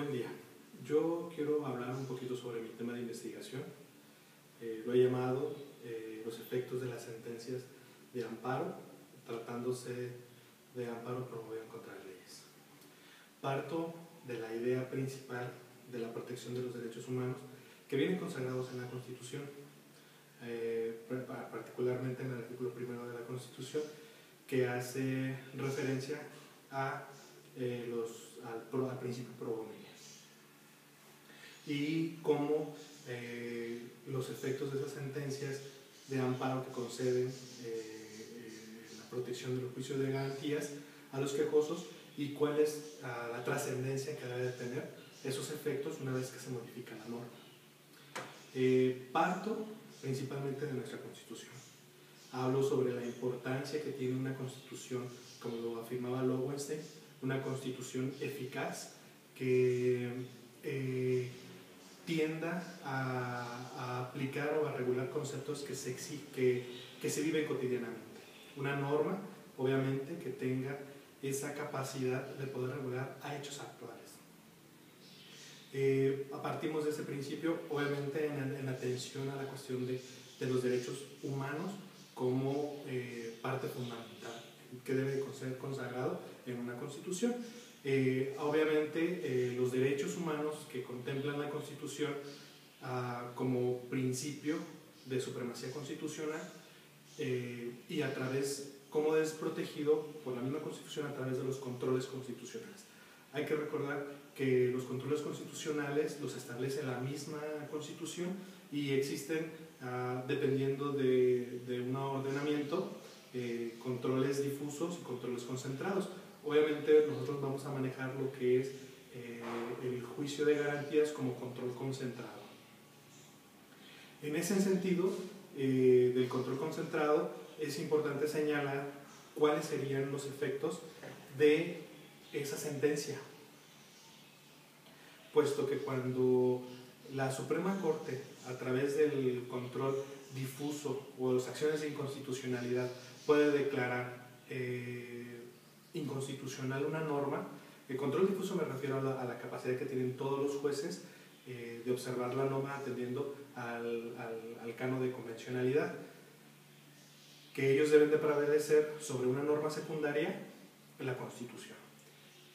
Buen día. Yo quiero hablar un poquito sobre mi tema de investigación. Lo he llamado los efectos de las sentencias de amparo, tratándose de amparo promovido contra leyes. Parto de la idea principal de la protección de los derechos humanos que vienen consagrados en la Constitución, particularmente en el artículo 1 de la Constitución, que hace referencia al principio pro dominio y cómo los efectos de esas sentencias de amparo que conceden la protección de los juicios de garantías a los quejosos y cuál es la trascendencia que debe de tener esos efectos una vez que se modifica la norma. Parto principalmente de nuestra Constitución. Hablo sobre la importancia que tiene una Constitución, como lo afirmaba Lowenstein, una Constitución eficaz que tienda a aplicar o a regular conceptos que se viven cotidianamente. Una norma, obviamente, que tenga esa capacidad de poder regular a hechos actuales. Partimos de ese principio, obviamente, en atención a la cuestión de los derechos humanos como parte fundamental que debe ser consagrado en una Constitución. Obviamente los derechos humanos que contemplan la Constitución como principio de supremacía constitucional y a través, cómo es protegido por la misma Constitución a través de los controles constitucionales. Hay que recordar que los controles constitucionales los establece la misma Constitución y existen, dependiendo de un ordenamiento, controles difusos y controles concentrados. Obviamente nosotros vamos a manejar lo que es el juicio de garantías como control concentrado. En ese sentido, del control concentrado, es importante señalar cuáles serían los efectos de esa sentencia, puesto que cuando la Suprema Corte, a través del control difuso o de las acciones de inconstitucionalidad, puede declarar inconstitucional una norma, el control difuso me refiero a la capacidad que tienen todos los jueces de observar la norma atendiendo al canon de convencionalidad, que ellos deben de prevalecer sobre una norma secundaria en la Constitución.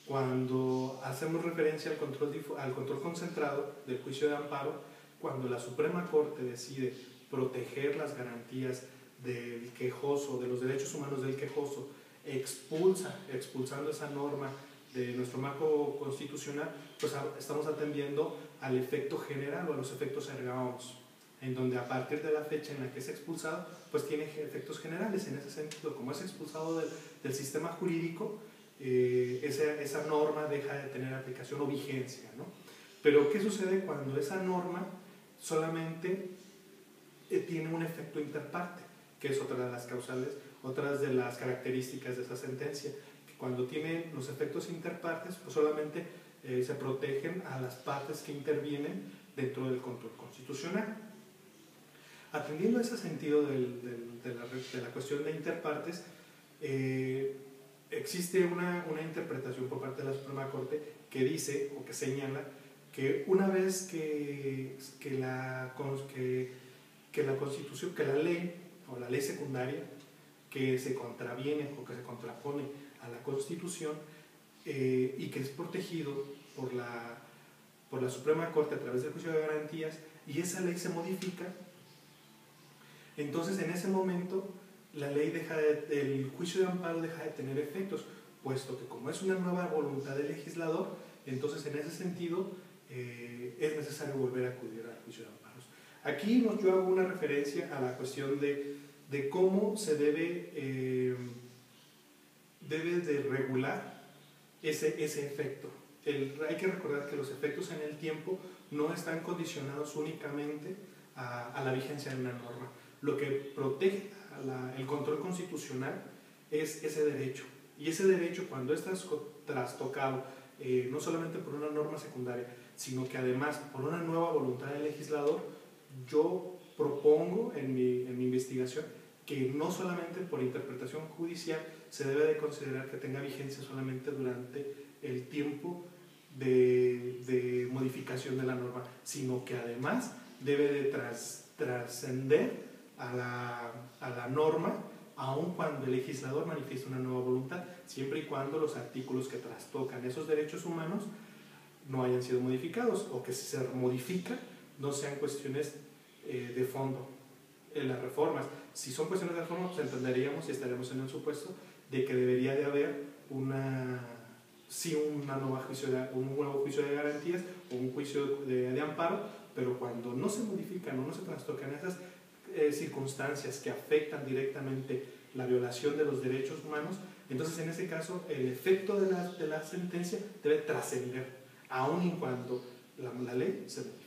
Cuando hacemos referencia al control concentrado del juicio de amparo, cuando la Suprema Corte decide proteger las garantías del quejoso, de los derechos humanos del quejoso, expulsando esa norma de nuestro marco constitucional, pues estamos atendiendo al efecto general o a los efectos erga omnes, en donde a partir de la fecha en la que es expulsado, pues tiene efectos generales. En ese sentido, como es expulsado del sistema jurídico, esa norma deja de tener aplicación o vigencia, ¿no? Pero ¿qué sucede cuando esa norma solamente tiene un efecto interparte, que es otra de las causales, otras de las características de esa sentencia, que cuando tiene los efectos interpartes, pues solamente se protegen a las partes que intervienen dentro del control constitucional? Atendiendo a ese sentido de la cuestión de interpartes, existe una interpretación por parte de la Suprema Corte que dice o que señala que una vez que la Constitución, que la ley o la ley secundaria que se contraviene o que se contrapone a la Constitución y que es protegido por la Suprema Corte a través del juicio de garantías, y esa ley se modifica, entonces en ese momento la ley el juicio de amparo deja de tener efectos, puesto que como es una nueva voluntad del legislador, entonces en ese sentido es necesario volver a acudir al juicio de amparos. Aquí yo hago una referencia a la cuestión de cómo se debe de regular ese efecto. Hay que recordar que los efectos en el tiempo no están condicionados únicamente a la vigencia de una norma. Lo que protege el control constitucional es ese derecho, y ese derecho, cuando es trastocado no solamente por una norma secundaria, sino que además por una nueva voluntad del legislador, yo propongo en mi investigación que no solamente por interpretación judicial se debe de considerar que tenga vigencia solamente durante el tiempo de modificación de la norma, sino que además debe de trascender a la norma, aun cuando el legislador manifiesta una nueva voluntad, siempre y cuando los artículos que trastocan esos derechos humanos no hayan sido modificados, o que si se modifica no sean cuestiones de fondo. En las reformas, si son cuestiones de reforma, pues entenderíamos y estaríamos en el supuesto de que debería de haber un nuevo juicio de garantías o un juicio de amparo, pero cuando no se modifican o no se trastocan esas circunstancias que afectan directamente la violación de los derechos humanos, entonces en ese caso el efecto de la sentencia debe trascender, aun y cuando la ley se modifique.